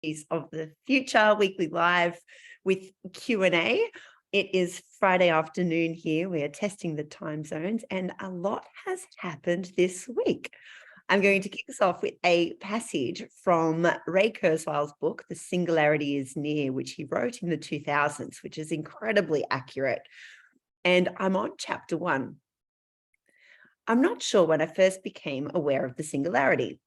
Gerakiteys of the Future weekly live with Q&A. It is Friday afternoon here. We are testing the time zones and a lot has happened this week. I'm going to kick us off with a passage from Ray Kurzweil's book, The Singularity is Near, which he wrote in the 2000s, which is incredibly accurate. And I'm on chapter 1. I'm not sure when I first became aware of the singularity.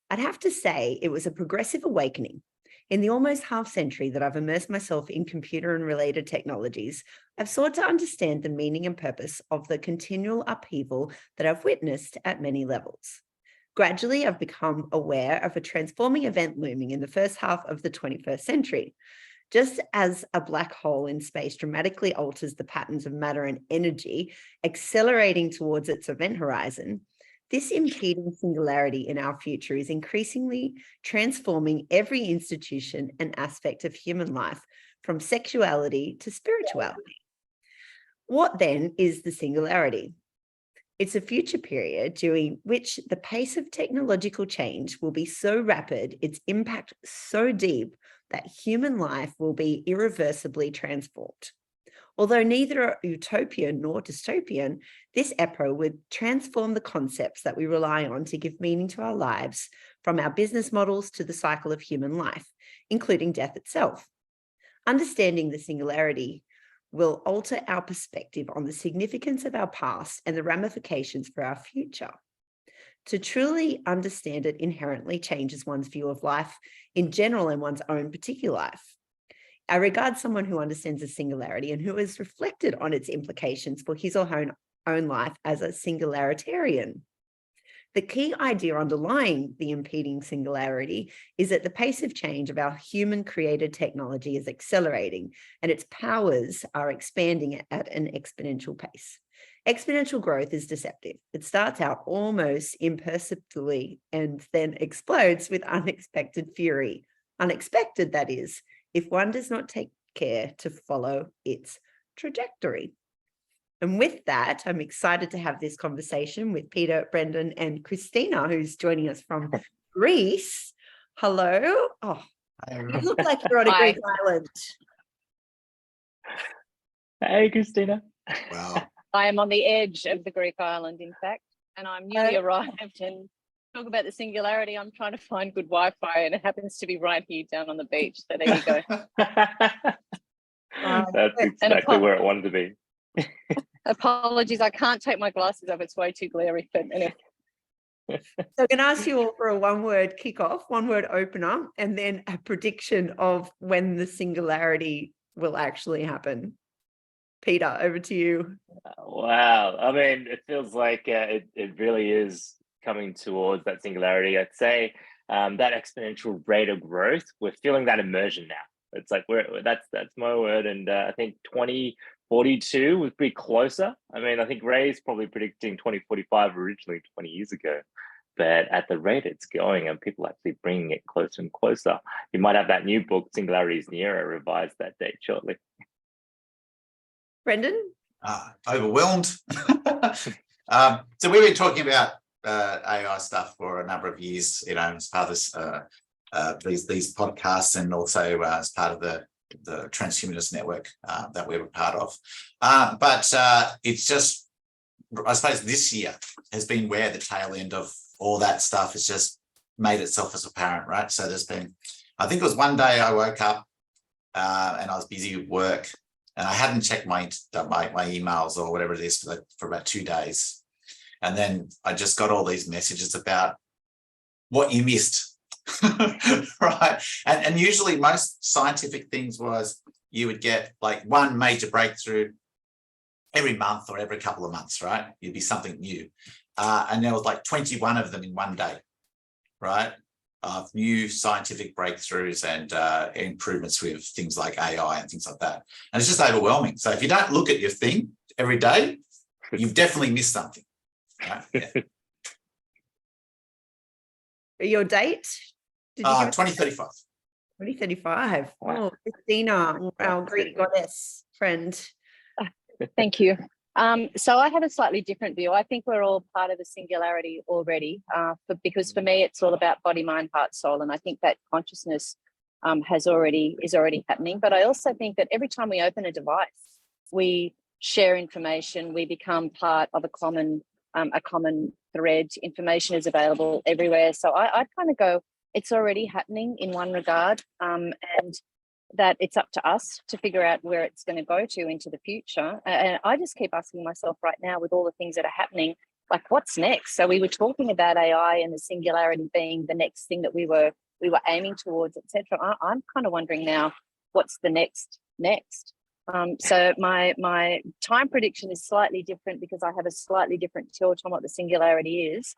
I'd have to say it was a progressive awakening. In the almost half century that I've immersed myself in computer and related technologies, I've sought to understand the meaning and purpose of the continual upheaval that I've witnessed at many levels. Gradually, I've become aware of a transforming event looming in the first half of the 21st century. Just as a black hole in space dramatically alters the patterns of matter and energy, accelerating towards its event horizon, this impeding singularity in our future is increasingly transforming every institution and aspect of human life, from sexuality to spirituality. What then is the singularity? It's a future period during which the pace of technological change will be so rapid, its impact so deep, that human life will be irreversibly transformed. Although neither utopian nor dystopian, this epoch would transform the concepts that we rely on to give meaning to our lives, from our business models to the cycle of human life, including death itself. Understanding the singularity will alter our perspective on the significance of our past and the ramifications for our future. To truly understand it inherently changes one's view of life in general and one's own particular life. I regard someone who understands the singularity and who has reflected on its implications for his or her own life as a singularitarian. The key idea underlying the impeding singularity is that the pace of change of our human-created technology is accelerating and its powers are expanding at an exponential pace. Exponential growth is deceptive. It starts out almost imperceptibly and then explodes with unexpected fury. Unexpected, that is, if one does not take care to follow its trajectory. And with that, I'm excited to have this conversation with Peter, Brendan, and Christina, who's joining us from Greece. Hello. Oh, you look like you're on a Greek island. Hey, Christina. Wow. I am on the edge of the Greek island, in fact, and I'm newly arrived. And talk about the singularity, I'm trying to find good Wi-Fi, and it happens to be right here down on the beach. So there you go. That's exactly where it wanted to be. Apologies, I can't take my glasses off. It's way too glary. But anyway. So I'm going to ask you all for a one-word kickoff, one-word opener, and then a prediction of when the singularity will actually happen. Peter, over to you. Wow. I mean, it feels like it really is coming towards that singularity. I'd say that exponential rate of growth, we're feeling that immersion now. It's like that's my word. And I think 2042 was pretty closer. I mean, I think Ray's probably predicting 2045 originally 20 years ago. But at the rate it's going and people actually bringing it closer and closer, you might have that new book, Singularity is Near, revise that date shortly. Brendan? Overwhelmed. So we've been talking about AI stuff for a number of years, you know, as part of this, these podcasts, and also as part of the transhumanist network that we were part of. But it's just, I suppose this year has been where the tail end of all that stuff has just made itself as apparent, right? So there's been, I think it was one day I woke up and I was busy with work, and I hadn't checked my emails or whatever it is for about 2 days. And then I just got all these messages about what you missed, right? And usually most scientific things was you would get like one major breakthrough every month or every couple of months, right? It'd be something new. And there was like 21 of them in one day, right? Of new scientific breakthroughs and improvements with things like AI and things like that. And it's just overwhelming. So if you don't look at your thing every day, you've definitely missed something. Right? Yeah. Your date? 2035. 2035. Oh, Christina, our Greek goddess friend. Thank you. So I have a slightly different view. I think we're all part of the singularity already, because for me, it's all about body, mind, heart, soul. And I think that consciousness is already happening. But I also think that every time we open a device, we share information, we become part of a common thread. Information is available everywhere. So I kind of go, it's already happening in one regard, and that it's up to us to figure out where it's going to go to into the future. And I just keep asking myself right now, with all the things that are happening, like, what's next? So we were talking about AI and the singularity being the next thing that we were aiming towards, etc. I'm kind of wondering now, what's the next? So my time prediction is slightly different because I have a slightly different tilt on what the singularity is.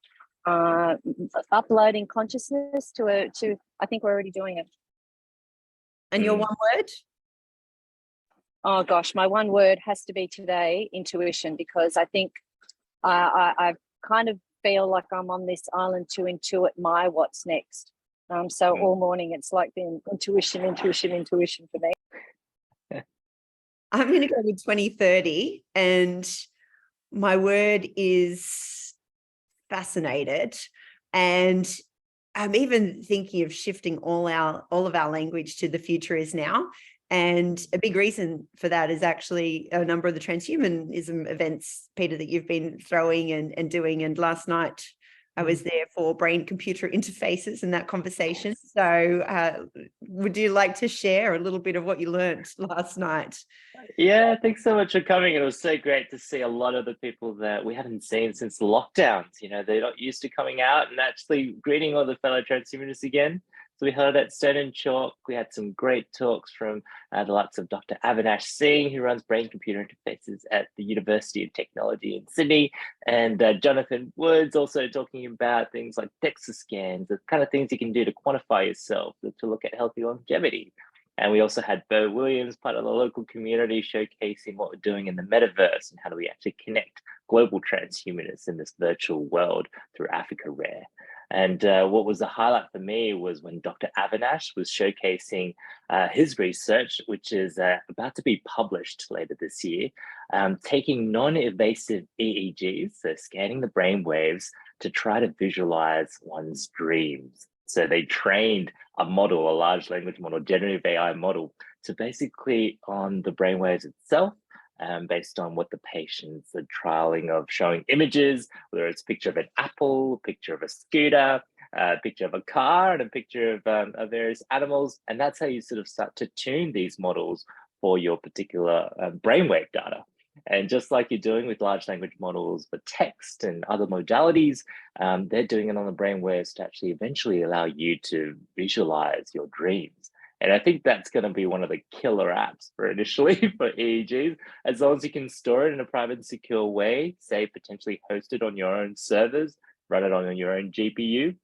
Uploading consciousness to I think we're already doing it. And your one word? Oh gosh, my one word has to be today, intuition, because I think I kind of feel like I'm on this island to intuit my what's next. So all morning it's like been intuition for me. I'm going to go with 2030, and my word is fascinated. And I'm even thinking of shifting all of our language to the future is now. And a big reason for that is actually a number of the transhumanism events, Peter, that you've been throwing and doing. And last night I was there for brain-computer interfaces in that conversation. So would you like to share a little bit of what you learned last night? Yeah, thanks so much for coming. It was so great to see a lot of the people that we haven't seen since the lockdowns. You know, they're not used to coming out and actually greeting all the fellow transhumanists again. So we held at Stone and Chalk. We had some great talks from the likes of Dr. Avinash Xing, who runs brain-computer interfaces at the University of Technology in Sydney, and Jonathan Woods also talking about things like DEXA scans, the kind of things you can do to quantify yourself, to look at healthy longevity. And we also had Bo Williams, part of the local community, showcasing what we're doing in the metaverse and how do we actually connect global transhumanists in this virtual world through Africa Rare. And what was the highlight for me was when Dr. Avinash was showcasing his research, which is about to be published later this year, taking non-invasive EEGs, so scanning the brain waves to try to visualize one's dreams. So they trained a model, a large language model, generative AI model, to basically on the brainwaves itself, based on what the patients are trialing of showing images, whether it's a picture of an apple, a picture of a scooter, a picture of a car, and a picture of various animals. And that's how you sort of start to tune these models for your particular brainwave data. And just like you're doing with large language models for text and other modalities, they're doing it on the brainwaves to actually eventually allow you to visualize your dreams. And I think that's going to be one of the killer apps for initially for EEGs, as long as you can store it in a private and secure way, say potentially host it on your own servers, run it on your own GPU.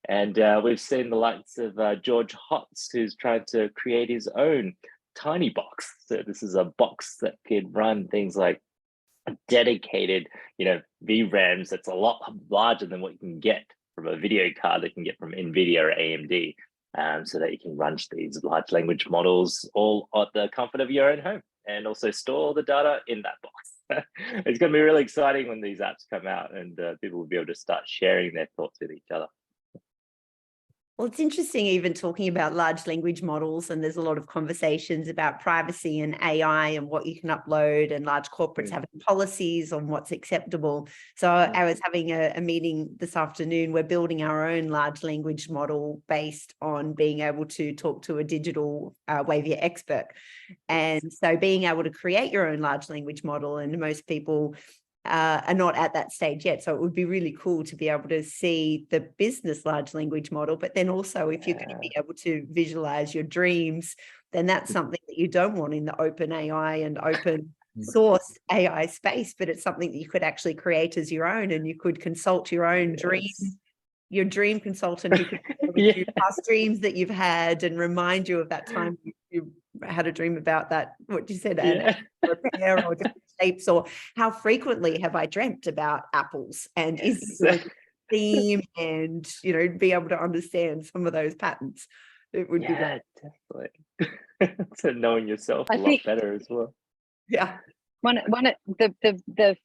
And we've seen the likes of George Hotz, who's trying to create his own tiny box. So this is a box that could run things like a dedicated, VRAMs that's a lot larger than what you can get from a video card that you can get from NVIDIA or AMD, so that you can run these large language models all at the comfort of your own home and also store the data in that box. It's going to be really exciting when these apps come out and people will be able to start sharing their thoughts with each other. Well, it's interesting even talking about large language models, and there's a lot of conversations about privacy and AI and what you can upload, and large corporates having policies on what's acceptable. So I was having a meeting this afternoon. We're building our own large language model based on being able to talk to a digital Wavia expert. And so being able to create your own large language model, and most people are not at that stage yet. So it would be really cool to be able to see the business large language model, but then also if you're going to be able to visualize your dreams, then that's something that you don't want in the open AI and open source AI space, but it's something that you could actually create as your own, and you could consult your own dreams, your dream consultant who could share with you past dreams that you've had and remind you of that time you had a dream about that, what you said, an repair or different shapes, or how frequently have I dreamt about apples, and is this a theme, and be able to understand some of those patterns. It would be great. Definitely. So knowing yourself a lot better as well. Yeah. One the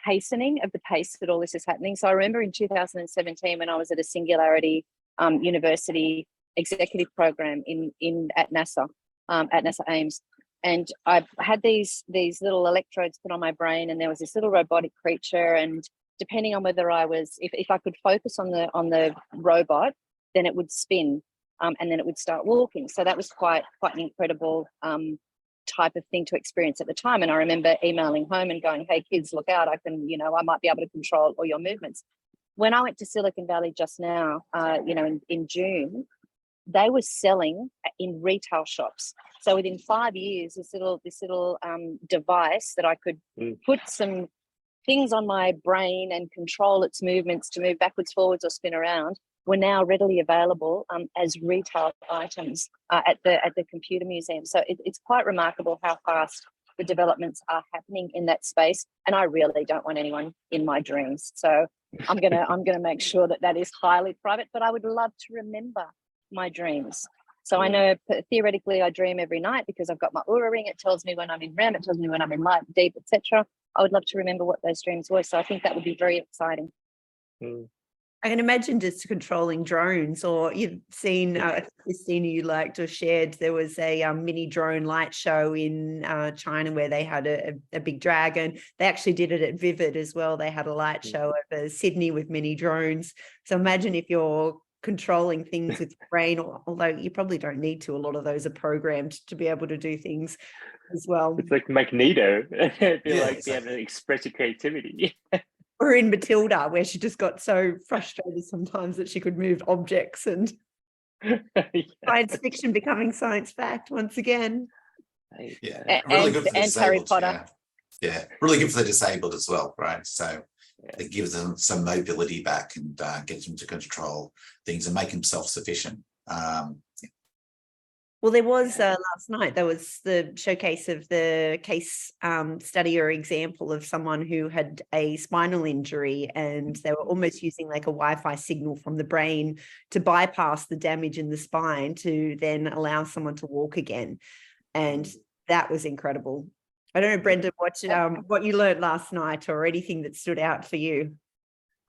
hastening of the pace that all this is happening. So I remember in 2017 when I was at a Singularity university executive program at NASA Ames. And I had these little electrodes put on my brain, and there was this little robotic creature. And depending on whether if I could focus on the robot, then it would spin, and then it would start walking. So that was quite an incredible type of thing to experience at the time. And I remember emailing home and going, "Hey kids, look out! I might be able to control all your movements." When I went to Silicon Valley just now, in June, they were selling in retail shops. So within 5 years, this little device that I could put some things on my brain and control its movements to move backwards, forwards, or spin around were now readily available as retail items at the computer museum. So it's quite remarkable how fast the developments are happening in that space. And I really don't want anyone in my dreams. So I'm gonna make sure that is highly private. But I would love to remember my dreams. So I know theoretically I dream every night because I've got my Oura ring. It tells me when I'm in REM, it tells me when I'm in light, deep, etc. I would love to remember what those dreams were. So I think that would be very exciting. I can imagine just controlling drones, or you've seen, Christina, you liked or shared, there was a mini drone light show in China where they had a big dragon. They actually did it at Vivid as well. They had a light show over Sydney with mini drones. So imagine if you're controlling things with your brain, although you probably don't need to. A lot of those are programmed to be able to do things as well. It's like Magneto. Like be able to express your creativity. Or in Matilda, where she just got so frustrated sometimes that she could move objects, and science fiction becoming science fact once again. Yeah, really good for the and disabled. Harry Potter. Yeah, really good for the disabled as well, right? So it gives them some mobility back and gets them to control things and make them self-sufficient. Well, there was last night, there was the showcase of the case study or example of someone who had a spinal injury, and they were almost using like a Wi-Fi signal from the brain to bypass the damage in the spine to then allow someone to walk again. And that was incredible. I don't know, Brendan, what you learned last night or anything that stood out for you.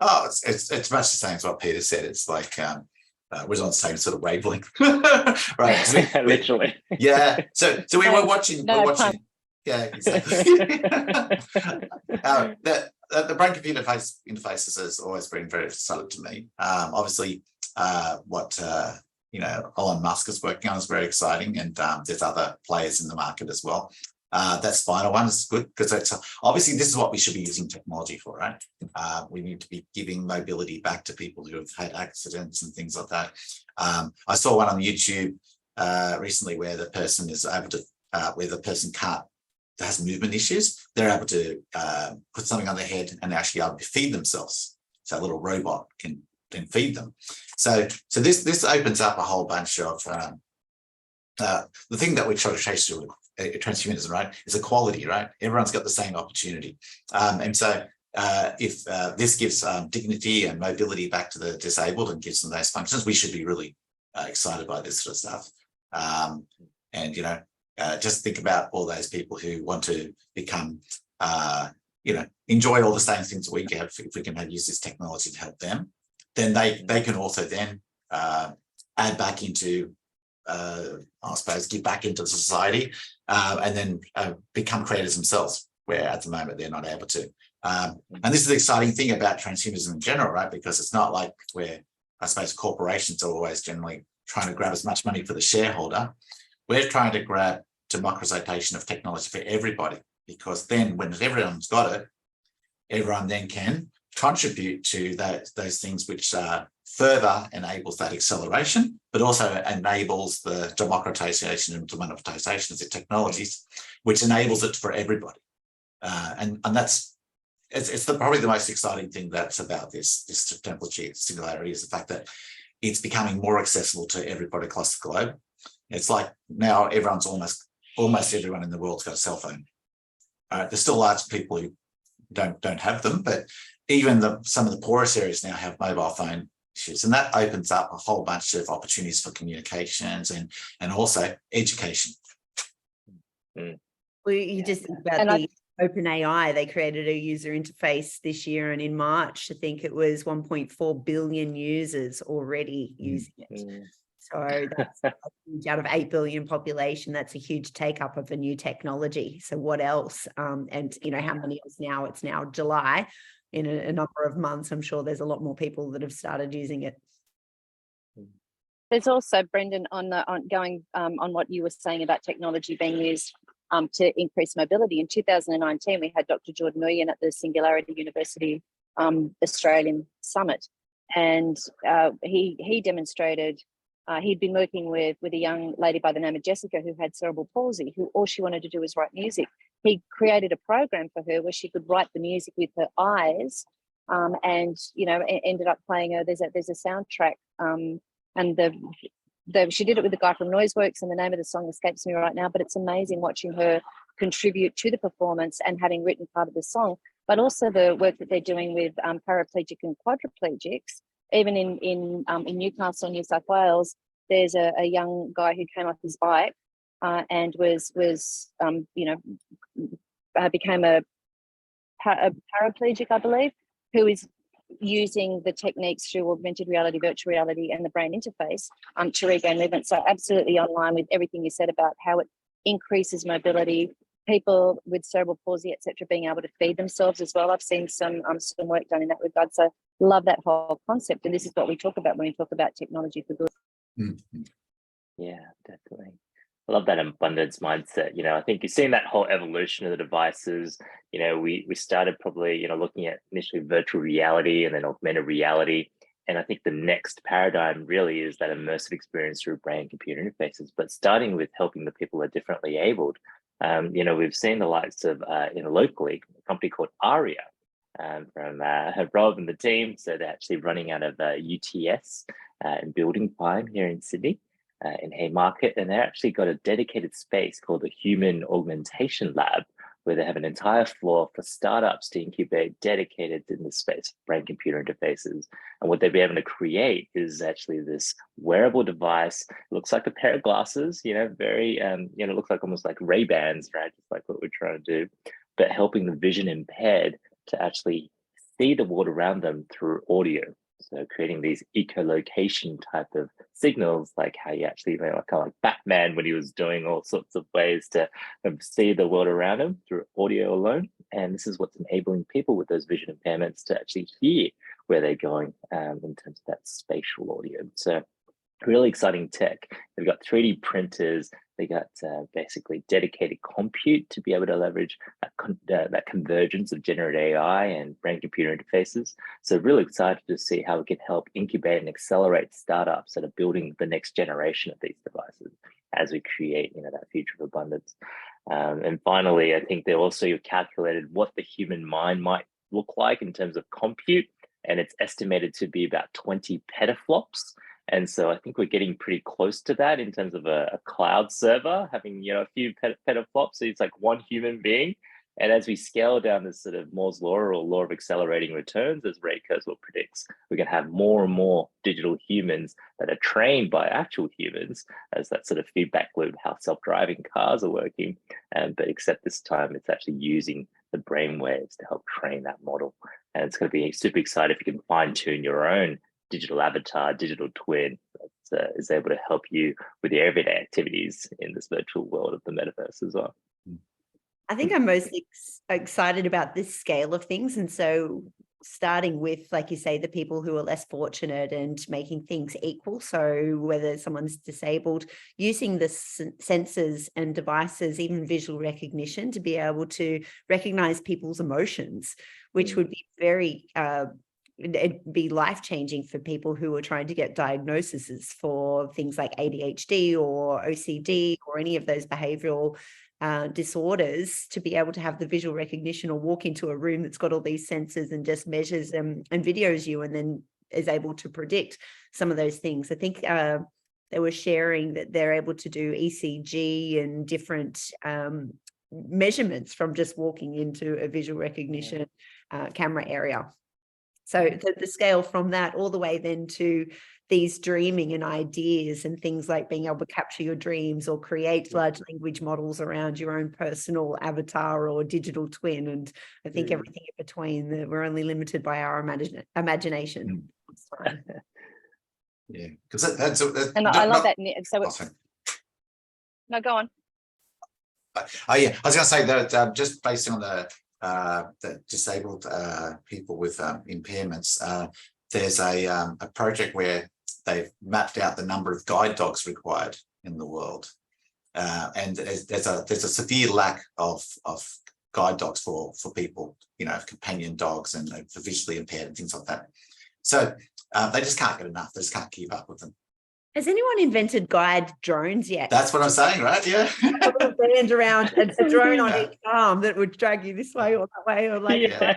Oh, it's much the same as what Peter said. It's like was on the same sort of wavelength, right? Literally. Yeah. So we were watching. Yeah, exactly. The brain computer interfaces has always been very exciting to me. Obviously, what Elon Musk is working on is very exciting, and there's other players in the market as well. That spinal one is good because it's obviously this is what we should be using technology for, right? We need to be giving mobility back to people who have had accidents and things like that. I saw one on YouTube recently where the person is able to, where the person has movement issues, they're able to put something on their head and actually able to feed themselves. So a little robot can then feed them. So this opens up a whole bunch of the thing that we're trying to chase with transhumanism, right, is equality, right? Everyone's got the same opportunity. And so if this gives dignity and mobility back to the disabled and gives them those functions, we should be really excited by this sort of stuff. And, just think about all those people who want to become, enjoy all the same things we have. If we can use this technology to help them, then they can also then add back into I suppose, give back into society and then become creators themselves, where at the moment they're not able to. And this is the exciting thing about transhumanism in general, right? Because it's not like where, I suppose, corporations are always generally trying to grab as much money for the shareholder. We're trying to grab democratization of technology for everybody, because then when everyone's got it, everyone then can contribute to those things which further enables that acceleration, but also enables the democratization and monetization of the technologies, which enables it for everybody. And that's probably the most exciting thing that's about this technology Singularity, is the fact that it's becoming more accessible to everybody across the globe. It's like now everyone's almost everyone in the world's got a cell phone. There's still large people who don't have them, but even some of the poorest areas now have mobile phone issues, and that opens up a whole bunch of opportunities for communications and also education. Well, you just think about the OpenAI, they created a user interface this year, and in March, I think it was 1.4 billion users already using it. So that's out of 8 billion population, that's a huge take up of a new technology. So what else? And how many is now? It's now July. In a number of months, I'm sure there's a lot more people that have started using it. There's also, Brendan, on what you were saying about technology being used to increase mobility. In 2019, we had Dr. Jordan Nguyen at the Singularity University Australian Summit, and he demonstrated. He'd been working with a young lady by the name of Jessica who had cerebral palsy, who all she wanted to do was write music. He created a program for her where she could write the music with her eyes, and ended up playing her. There's a soundtrack, and she did it with the guy from Noiseworks, and the name of the song escapes me right now. But it's amazing watching her contribute to the performance and having written part of the song, but also the work that they're doing with paraplegic and quadriplegics. Even in Newcastle, New South Wales, there's a young guy who came off his bike and became a paraplegic, I believe, who is using the techniques through augmented reality, virtual reality, and the brain interface to regain movement. So absolutely online with everything you said about how it increases mobility, people with cerebral palsy, etc., being able to feed themselves as well. I've seen some work done in that regard. So love that whole concept. And this is what we talk about when we talk about technology for good. Mm-hmm. Yeah, definitely. I love that abundance mindset. I think you've seen that whole evolution of the devices. We started probably, looking at initially virtual reality and then augmented reality. And I think the next paradigm really is that immersive experience through brain-computer interfaces, but starting with helping the people who are differently abled. We've seen the likes of, locally, a company called Aria from Rob and the team. So they're actually running out of UTS in Building Prime here in Sydney. In Haymarket, and they actually got a dedicated space called the Human Augmentation Lab, where they have an entire floor for startups to incubate dedicated in the space of brain-computer interfaces. And what they'll be able to create is actually this wearable device. It looks like a pair of glasses, very, it looks like almost like Ray-Bans, right? Just like what we're trying to do, but helping the vision impaired to actually see the world around them through audio. So creating these echolocation type of signals, like how you actually, kind of like Batman when he was doing all sorts of ways to see the world around him through audio alone. And this is what's enabling people with those vision impairments to actually hear where they're going in terms of that spatial audio. So really exciting tech. They've got 3D printers. They got basically dedicated compute to be able to leverage that convergence of generative AI and brain-computer interfaces. So really excited to see how we can help incubate and accelerate startups that are building the next generation of these devices as we create, that future of abundance. And finally, I think they also calculated what the human mind might look like in terms of compute, and it's estimated to be about 20 petaflops. And so I think we're getting pretty close to that in terms of a cloud server having, a few petaflops. So it's like one human being. And as we scale down this sort of Moore's law or law of accelerating returns, as Ray Kurzweil predicts, we're going to have more and more digital humans that are trained by actual humans as that sort of feedback loop, how self-driving cars are working. But except this time, it's actually using the brain waves to help train that model. And it's going to be super exciting if you can fine tune your own digital avatar, digital twin that is able to help you with your everyday activities in this virtual world of the metaverse as well. I think I'm most excited about this scale of things. And so starting with, like you say, the people who are less fortunate and making things equal. So whether someone's disabled, using the sensors and devices, even visual recognition, to be able to recognize people's emotions, which would be very it'd be life-changing for people who are trying to get diagnoses for things like ADHD or OCD or any of those behavioral disorders, to be able to have the visual recognition or walk into a room that's got all these sensors and just measures them and videos you and then is able to predict some of those things. I think they were sharing that they're able to do ECG and different measurements from just walking into a visual recognition camera area. So the scale from that all the way then to these dreaming and ideas and things like being able to capture your dreams or create large language models around your own personal avatar or digital twin. And I think everything in between, that we're only limited by our imagination. Yeah, because that's And I love that. So no, go on. Oh yeah, I was going to say that just based on the disabled people with impairments, there's a project where they've mapped out the number of guide dogs required in the world, and there's a severe lack of guide dogs for people, you know, companion dogs and for visually impaired and things like that. So they just can't get enough. They just can't keep up with them. Has anyone invented guide drones yet? That's what I'm saying, right? Yeah. A little band around a drone on each arm that would drag you this way or that way, or like. Yeah.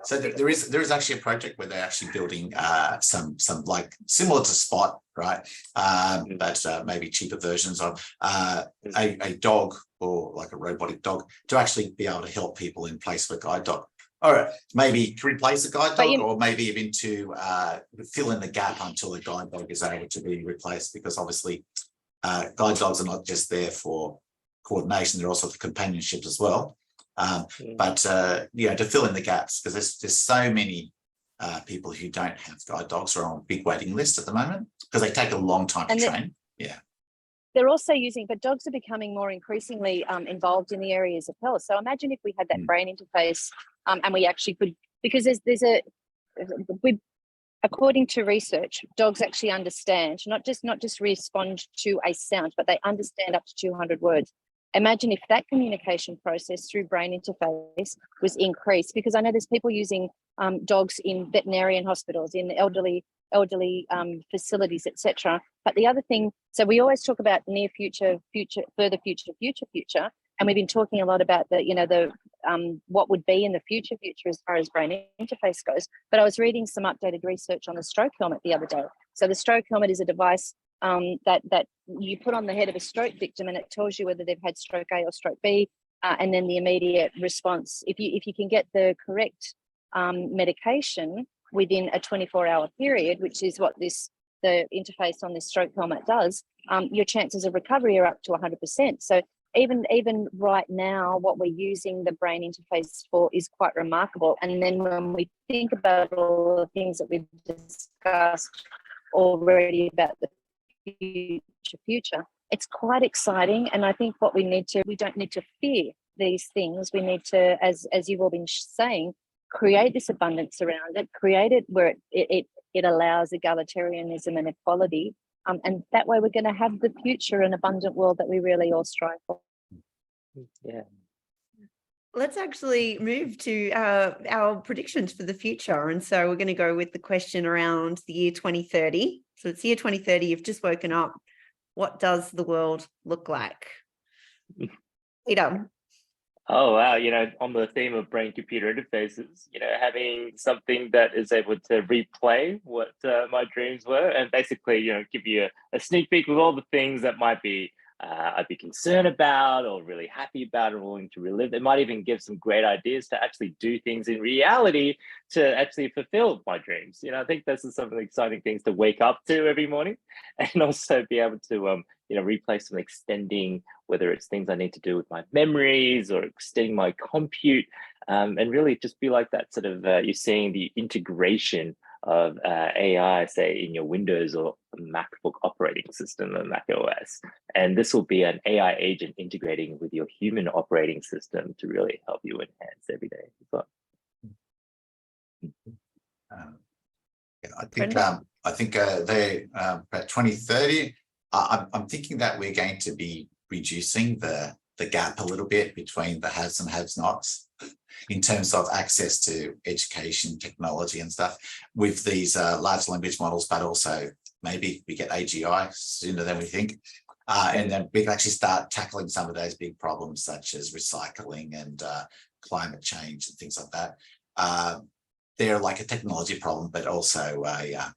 So there is actually a project where they're actually building some like similar to Spot, right? But maybe cheaper versions of a dog or like a robotic dog to actually be able to help people in place of a guide dog. All right, maybe to replace a guide dog, or maybe even to fill in the gap until the guide dog is able to be replaced, because obviously guide dogs are not just there for coordination, they're also for companionship as well. But you know, to fill in the gaps, because there's so many people who don't have guide dogs or are on a big waiting list at the moment because they take a long time to train. Yeah. They're also using, but dogs are becoming more increasingly involved in the areas of health. So imagine if we had that brain interface and we actually could, because according to research, dogs actually understand, not just respond to a sound, but they understand up to 200 words. Imagine if that communication process through brain interface was increased, because I know there's people using dogs in veterinarian hospitals, in elderly facilities, etc. But the other thing, so we always talk about near future, further future, and we've been talking a lot about the what would be in the future as far as brain interface goes. But I was reading some updated research on the stroke helmet the other day. So the stroke helmet is a device that you put on the head of a stroke victim, and it tells you whether they've had stroke A or stroke B, and then the immediate response. If you can get the correct medication within a 24-hour period, which is what the interface on this stroke helmet does, your chances of recovery are up to 100%. So even right now, what we're using the brain interface for is quite remarkable. And then when we think about all the things that we've discussed already about the future, it's quite exciting. And I think what we don't need to fear these things. We need to, as you've all been saying, create this abundance around it, create it where it allows egalitarianism and equality. And that way we're going to have the future, an abundant world that we really all strive for. Yeah. Let's actually move to our predictions for the future. And so we're going to go with the question around the year 2030. So it's year 2030, you've just woken up. What does the world look like? Peter. Oh, wow. On the theme of brain-computer interfaces, having something that is able to replay what my dreams were and basically, give you a sneak peek of all the things that might be I'd be concerned about or really happy about or willing to relive. It might even give some great ideas to actually do things in reality to actually fulfill my dreams. I think this is some of the exciting things to wake up to every morning, and also be able to, replay some extending, whether it's things I need to do with my memories or extending my compute, and really just be like that sort of, you're seeing the integration of AI, say in your Windows or MacBook operating system or Mac OS. And this will be an AI agent integrating with your human operating system to really help you enhance every day as well. I think they about 2030. I'm thinking that we're going to be reducing the gap a little bit between the haves and have-nots in terms of access to education, technology and stuff with these large language models, but also maybe we get AGI sooner than we think. And then we can actually start tackling some of those big problems such as recycling and climate change and things like that. They're like a technology problem, but also a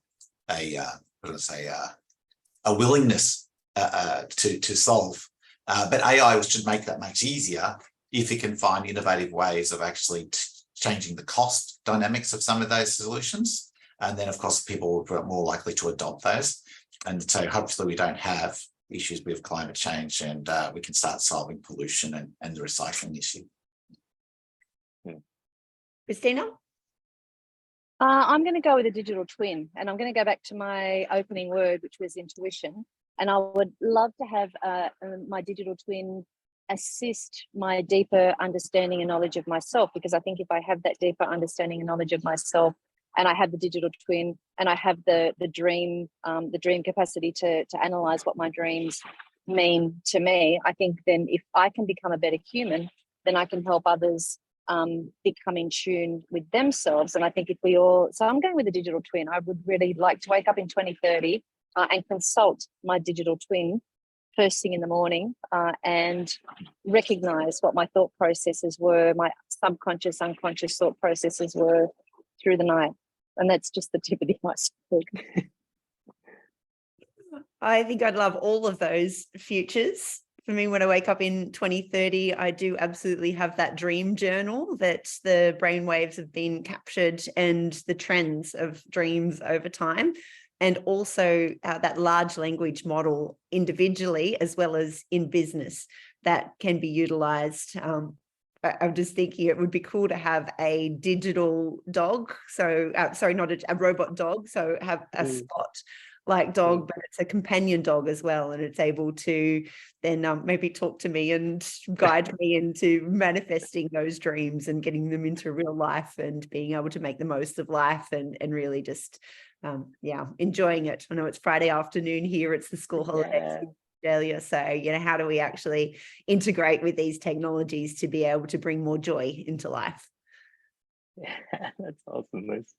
willingness to solve. But AI should make that much easier if it can find innovative ways of actually changing the cost dynamics of some of those solutions. And then, of course, people will be more likely to adopt those. And so hopefully we don't have issues with climate change, and we can start solving pollution and the recycling issue. Christina? I'm going to go with a digital twin, and I'm going to go back to my opening word, which was intuition. And I would love to have my digital twin assist my deeper understanding and knowledge of myself, because I think if I have that deeper understanding and knowledge of myself, and I have the digital twin, and I have the dream capacity to analyze what my dreams mean to me, I think then if I can become a better human, then I can help others become in tune with themselves. And I think if we all, so I'm going with a digital twin. I would really like to wake up in 2030 and consult my digital twin first thing in the morning and recognize what my thought processes were, my subconscious, unconscious thought processes were through the night. And that's just the tip of the iceberg. I think I'd love all of those futures. For me, when I wake up in 2030, I do absolutely have that dream journal that the brainwaves have been captured and the trends of dreams over time. And also that large language model individually, as well as in business, that can be utilized. I'm just thinking it would be cool to have a digital dog. So, sorry, not a robot dog. So have a spot like dog, but it's a companion dog as well. And it's able to then maybe talk to me and guide me into manifesting those dreams and getting them into real life and being able to make the most of life and really just, enjoying it. I know it's Friday afternoon here. It's the school holidays in Australia. So, how do we actually integrate with these technologies to be able to bring more joy into life? Yeah, that's awesome, Liz.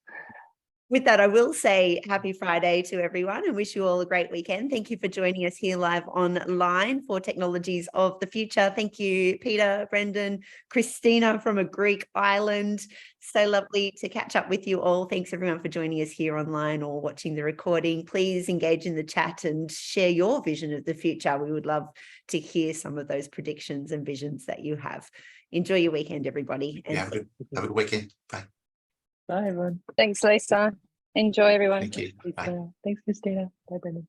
With that, I will say happy Friday to everyone and wish you all a great weekend. Thank you for joining us here live online for Technologies of the Future. Thank you, Peter, Brendan, Christina from a Greek island. So lovely to catch up with you all. Thanks everyone for joining us here online or watching the recording. Please engage in the chat and share your vision of the future. We would love to hear some of those predictions and visions that you have. Enjoy your weekend, everybody. And have a good weekend. Bye. Bye, everyone. Thanks, Lisa. Enjoy, everyone. Thank you. Bye. Thanks, Christina. Bye, Brendan.